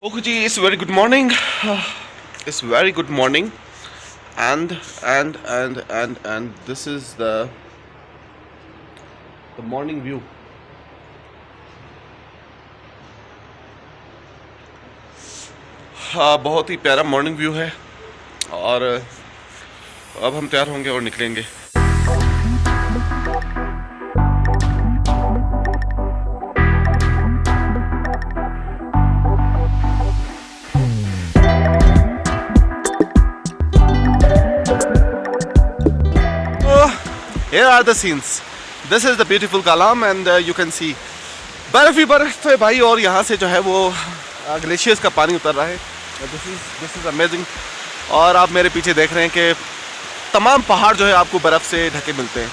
Okay ji, it's very good morning. It's very good morning, and this is the morning view. हाँ, बहुत ही प्यारा morning view है और अब हम तैयार होंगे और निकलेंगे. Here are the scenes. This is the beautiful Kalam and you can see बर्फ ही बर्फ है भाई. और यहाँ से जो है वो ग्लेशियर्स का पानी उतर रहा है. This is amazing. और आप मेरे पीछे देख रहे हैं कि तमाम पहाड़ जो है आपको बर्फ़ से ढके मिलते हैं.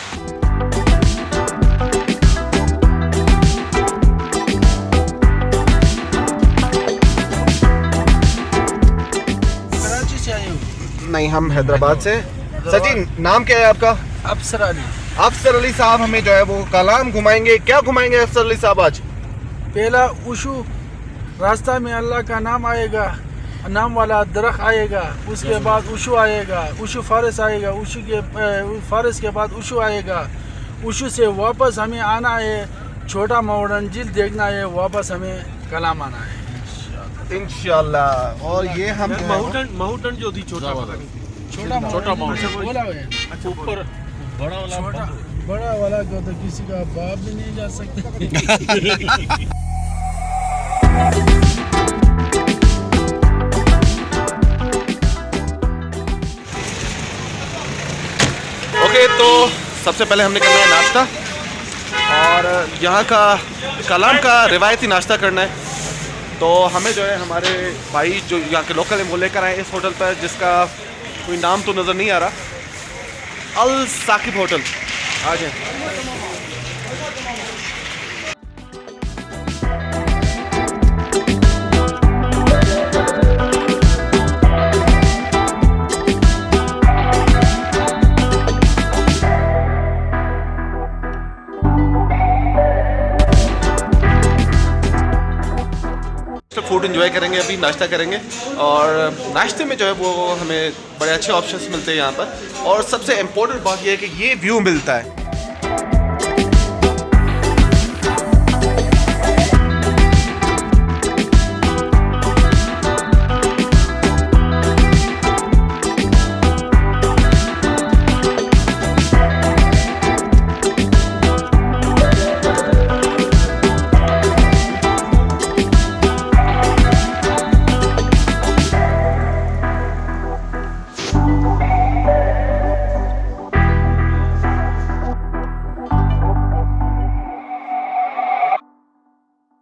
कराची से आए हो? नहीं, हम हैदराबाद से. सचिन, नाम क्या है आपका? अफसर अली. अफसर अली साहब हमें जो है वो कलाम घुमाएंगे. क्या घुमाएंगे अफसर अली साहब आज? पहला उशू, रास्ता में अल्लाह का नाम आएगा, नाम वाला दरख्त आएगा. उसके बाद उशू आएगा, उशू फारस आएगा, उशू के फारस के बाद उशू आएगा. उशू से वापस हमें आना है, छोटा माउंटेन झील देखना है, वापस हमें कलाम आना है इंशाल्लाह. और ये हम माउंटेन जो थी छोटा वाला, छोटा माउंटेन बोला है. अच्छा ऊपर बड़ा वाला, बड़ा वाला को तो किसी का बाप भी नहीं जा सकता. ओके, तो सबसे पहले हमने करना है नाश्ता और यहाँ का कलाम का रिवायती नाश्ता करना है. तो हमें जो है हमारे भाई जो यहाँ के लोकल हैं वो लेकर आए इस होटल पर, जिसका कोई नाम तो नज़र नहीं आ रहा. अल साकिब होटल. आ जाए. फूड एंजॉय करेंगे, अभी नाश्ता करेंगे. और नाश्ते में जो है वो हमें बड़े अच्छे ऑप्शंस मिलते हैं यहाँ पर. और सबसे इम्पोर्टेंट बात यह है कि ये व्यू मिलता है.